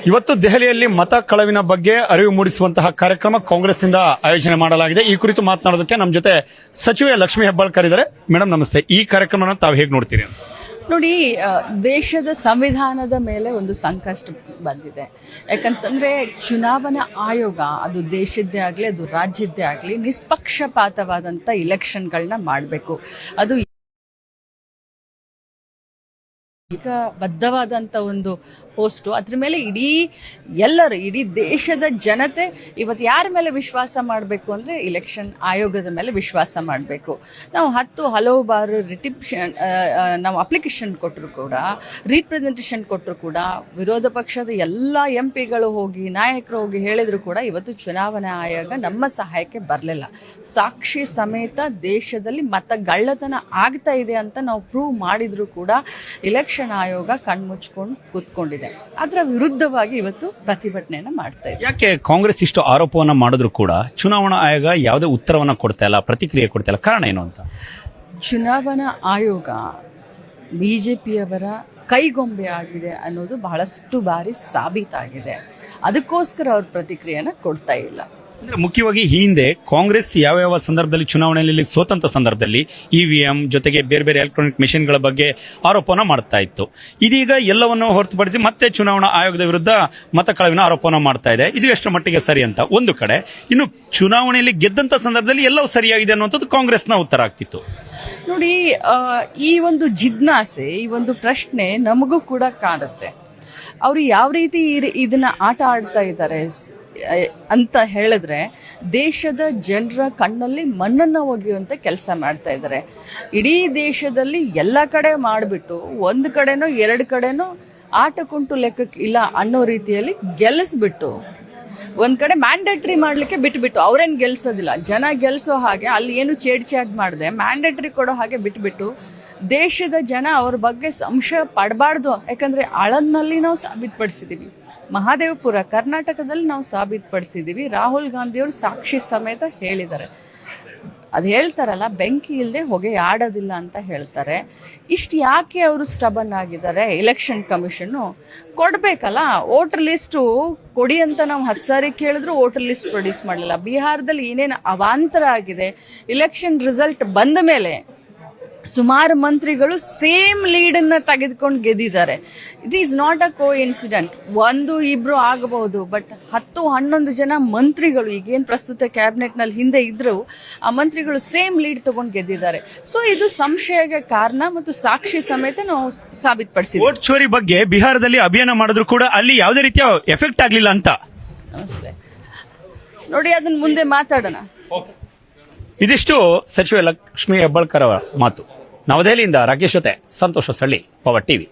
ಇವತ್ತು ದೆಹಲಿಯಲ್ಲಿ ಮತ ಕಳವಿನ ಬಗ್ಗೆ ಅರಿವು ಮೂಡಿಸುವಂತಹ ಕಾರ್ಯಕ್ರಮ ಕಾಂಗ್ರೆಸ್ನಿಂದ ಆಯೋಜನೆ ಮಾಡಲಾಗಿದೆ. ಈ ಕುರಿತು ಮಾತನಾಡೋದಕ್ಕೆ ನಮ್ಮ ಜೊತೆ ಸಚಿವೆ ಲಕ್ಷ್ಮೀ ಹೆಬ್ಬಾಳ್ಕರ್ ಇದ್ದಾರೆ. ಮೇಡಮ್ ನಮಸ್ತೆ. ಈ ಕಾರ್ಯಕ್ರಮನ ತಾವು ಹೇಗೆ ನೋಡ್ತೀರಿ? ನೋಡಿ, ದೇಶದ ಸಂವಿಧಾನದ ಮೇಲೆ ಒಂದು ಸಂಕಷ್ಟ ಬಂದಿದೆ. ಯಾಕಂತಂದ್ರೆ ಚುನಾವಣಾ ಆಯೋಗ ಅದು ದೇಶದ್ದೇ ಆಗಲಿ ಅದು ರಾಜ್ಯದ್ದೇ ಆಗಲಿ ನಿಷ್ಪಕ್ಷಪಾತವಾದಂಥ ಇಲೆಕ್ಷನ್ಗಳನ್ನ ಮಾಡಬೇಕು. ಅದು ಈಗ ಬದ್ಧವಾದಂಥ ಒಂದು ಪೋಸ್ಟು. ಅದ್ರ ಮೇಲೆ ಇಡೀ ದೇಶದ ಜನತೆ ಇವತ್ತು ಯಾರ ಮೇಲೆ ವಿಶ್ವಾಸ ಮಾಡಬೇಕು ಅಂದರೆ ಇಲೆಕ್ಷನ್ ಆಯೋಗದ ಮೇಲೆ ವಿಶ್ವಾಸ ಮಾಡಬೇಕು. ನಾವು ಹಲವು ಬಾರಿ ನಾವು ಅಪ್ಲಿಕೇಶನ್ ಕೊಟ್ಟರು ಕೂಡ, ರೀಪ್ರೆಸೆಂಟೇಷನ್ ಕೊಟ್ಟರು ಕೂಡ, ವಿರೋಧ ಪಕ್ಷದ ಎಲ್ಲ ಎಂಪಿಗಳು ಹೋಗಿ ನಾಯಕರು ಹೋಗಿ ಹೇಳಿದ್ರು ಕೂಡ ಇವತ್ತು ಚುನಾವಣಾ ಆಯೋಗ ನಮ್ಮ ಸಹಾಯಕ್ಕೆ ಬರಲಿಲ್ಲ. ಸಾಕ್ಷಿ ಸಮೇತ ದೇಶದಲ್ಲಿ ಮತಗಳ್ಳತನ ಆಗ್ತಾ ಇದೆ ಅಂತ ನಾವು ಪ್ರೂವ್ ಮಾಡಿದ್ರು ಕೂಡ ಇಲೆಕ್ಷನ್ ಆಯೋಗ ಕಣ್ಮುಚ್ಕೊಂಡು ಕೂತ್ಕೊಂಡಿದೆ. ಅದರ ವಿರುದ್ಧವಾಗಿ ಇವತ್ತು ಪ್ರತಿಭಟನೆಯನ್ನ ಮಾಡ್ತಾ ಇದೆ. ಯಾಕೆ ಕಾಂಗ್ರೆಸ್ ಇಷ್ಟು ಆರೋಪವನ್ನ ಮಾಡಿದ್ರು ಕೂಡ ಚುನಾವಣಾ ಆಯೋಗ ಯಾವುದೇ ಉತ್ತರವನ್ನ ಕೊಡ್ತಾ ಇಲ್ಲ, ಪ್ರತಿಕ್ರಿಯೆ ಕೊಡ್ತಾ ಇಲ್ಲ? ಕಾರಣ ಏನು ಅಂತ? ಚುನಾವಣಾ ಆಯೋಗ ಬಿಜೆಪಿಯವರ ಕೈಗೊಂಬೆ ಆಗಿದೆ ಅನ್ನೋದು ಬಹಳಷ್ಟು ಬಾರಿ ಸಾಬೀತಾಗಿದೆ. ಅದಕ್ಕೋಸ್ಕರ ಅವ್ರ ಪ್ರತಿಕ್ರಿಯೆಯನ್ನ ಕೊಡ್ತಾ ಇಲ್ಲ. ಅಂದ್ರೆ ಮುಖ್ಯವಾಗಿ ಈ ಹಿಂದೆ ಕಾಂಗ್ರೆಸ್ ಯಾವ ಸಂದರ್ಭದಲ್ಲಿ ಚುನಾವಣೆಯಲ್ಲಿ ಸೋತಂತ ಸಂದರ್ಭದಲ್ಲಿ ಇವಿಎಂ ಜೊತೆಗೆ ಬೇರೆ ಬೇರೆ ಎಲೆಕ್ಟ್ರಾನಿಕ್ ಮೆಷಿನ್ಗಳ ಬಗ್ಗೆ ಆರೋಪನ ಮಾಡ್ತಾ ಇತ್ತು. ಇದೀಗ ಎಲ್ಲವನ್ನು ಹೊರತುಪಡಿಸಿ ಮತ್ತೆ ಚುನಾವಣಾ ಆಯೋಗದ ವಿರುದ್ಧ ಮತ ಕಳವಿನ ಆರೋಪನ ಮಾಡ್ತಾ ಇದೆ. ಇದು ಎಷ್ಟು ಮಟ್ಟಿಗೆ ಸರಿ ಅಂತ ಒಂದು ಕಡೆ. ಇನ್ನು ಚುನಾವಣೆಯಲ್ಲಿ ಗೆದ್ದಂತ ಸಂದರ್ಭದಲ್ಲಿ ಎಲ್ಲವೂ ಸರಿಯಾಗಿದೆ ಅನ್ನುವಂಥದ್ದು ಕಾಂಗ್ರೆಸ್ನ ಉತ್ತರ ಆಗ್ತಿತ್ತು. ನೋಡಿ, ಈ ಒಂದು ಜಿಜ್ಞಾಸೆ, ಈ ಒಂದು ಪ್ರಶ್ನೆ ನಮಗೂ ಕೂಡ ಕಾಡುತ್ತೆ. ಅವರು ಯಾವ ರೀತಿ ಇದನ್ನ ಆಟ ಆಡ್ತಾ ಇದ್ದಾರೆ ಅಂತ ಹೇಳಿದ್ರೆ, ದೇಶದ ಜನರ ಕಣ್ಣಲ್ಲಿ ಮಣ್ಣನ್ನು ಒಗೆಯುವಂತ ಕೆಲಸ ಮಾಡ್ತಾ ಇದ್ದಾರೆ. ಇಡೀ ದೇಶದಲ್ಲಿ ಎಲ್ಲ ಕಡೆ ಮಾಡಿಬಿಟ್ಟು ಒಂದು ಕಡೆನೋ ಎರಡು ಕಡೆನೋ ಆಟಕ್ಕುಂಟು ಲೆಕ್ಕಕ್ಕೆ ಇಲ್ಲ ಅನ್ನೋ ರೀತಿಯಲ್ಲಿ ಗೆಲ್ಲಿಸ್ಬಿಟ್ಟು ಒಂದ್ ಕಡೆ ಮ್ಯಾಂಡೇಟರಿ ಮಾಡ್ಲಿಕ್ಕೆ ಬಿಟ್ಬಿಟ್ಟು, ಅವ್ರೇನ್ ಗೆಲ್ಸೋದಿಲ್ಲ, ಜನ ಗೆಲ್ಸೋ ಹಾಗೆ ಅಲ್ಲಿ ಏನು ಚೇಡ್ ಮಾಡದೆ ಮ್ಯಾಂಡೇಟರಿ ಕೊಡೋ ಹಾಗೆ ಬಿಟ್ಬಿಟ್ಟು ದೇಶದ ಜನ ಅವ್ರ ಬಗ್ಗೆ ಸಂಶಯ ಪಡಬಾರ್ದು. ಯಾಕಂದ್ರೆ ಆಳಂದ್ನಲ್ಲಿ ನಾವು ಸಾಬೀತುಪಡಿಸಿದೀವಿ, ಮಹಾದೇವಪುರ ಕರ್ನಾಟಕದಲ್ಲಿ ನಾವು ಸಾಬೀತುಪಡಿಸಿದೀವಿ. ರಾಹುಲ್ ಗಾಂಧಿಯವರು ಸಾಕ್ಷಿ ಸಮೇತ ಹೇಳಿದ್ದಾರೆ. ಅದು ಹೇಳ್ತಾರಲ್ಲ, ಬೆಂಕಿ ಇಲ್ಲದೆ ಹೊಗೆ ಆಡೋದಿಲ್ಲ ಅಂತ ಹೇಳ್ತಾರೆ. ಇಷ್ಟು ಯಾಕೆ ಅವರು ಸ್ಟಬನ್ ಆಗಿದ್ದಾರೆ? ಎಲೆಕ್ಷನ್ ಕಮಿಷನ್ನು ಕೊಡ್ಬೇಕಲ್ಲ, ವೋಟರ್ ಲಿಸ್ಟ್ ಕೊಡಿ ಅಂತ ನಾವು 10 ಸಾರಿ ಕೇಳಿದ್ರು ವೋಟರ್ ಲಿಸ್ಟ್ ಪ್ರೊಡ್ಯೂಸ್ ಮಾಡಲಿಲ್ಲ. ಬಿಹಾರದಲ್ಲಿ ಏನೇನು ಅವಾಂತರ ಆಗಿದೆ, ಇಲೆಕ್ಷನ್ ರಿಸಲ್ಟ್ ಬಂದ ಮೇಲೆ ಸುಮಾರು ಮಂತ್ರಿಗಳು ಸೇಮ್ ಲೀಡ್ ಅನ್ನ ತೆಗೆದುಕೊಂಡು ಗೆದ್ದಿದ್ದಾರೆ. It is not a coincident. 1-2 ಆಗಬಹುದು, ಬಟ್ 10-11 ಜನ ಮಂತ್ರಿಗಳು ಈಗೇನು ಪ್ರಸ್ತುತ ಕ್ಯಾಬಿನೆಟ್ ನಲ್ಲಿ ಹಿಂದೆ ಇದ್ರು ಆ ಮಂತ್ರಿಗಳು ಸೇಮ್ ಲೀಡ್ ತಗೊಂಡು ಗೆದ್ದಿದ್ದಾರೆ. ಸೊ ಇದು ಸಂಶಯಕ್ಕೆ ಕಾರಣ ಮತ್ತು ಸಾಕ್ಷಿ ಸಮೇತ ನಾವು ಸಾಬೀತುಪಡಿಸಿದ್ವಿ. ವೋಟ್ ಚೋರಿ ಬಗ್ಗೆ ಬಿಹಾರದಲ್ಲಿ ಅಭಿಯಾನ ಮಾಡಿದ್ರು ಕೂಡ ಅಲ್ಲಿ ಯಾವುದೇ ರೀತಿಯ ಎಫೆಕ್ಟ್ ಆಗ್ಲಿಲ್ಲ ಅಂತ. ನಮಸ್ತೆ. ನೋಡಿ, ಅದನ್ನ ಮುಂದೆ ಮಾತಾಡೋಣ. ಇದಿಷ್ಟು ಸಚಿವೆ ಲಕ್ಷ್ಮೀ ಹೆಬ್ಬಾಳ್ಕರ್ ಅವರ ಮಾತು. ನವದೆಹಲಿಯಿಂದ ರಾಕೇಶ್ ಜೊತೆ ಸಂತೋಷ್ ಹೊಸಳ್ಳಿ, ಪವರ್ ಟಿವಿ.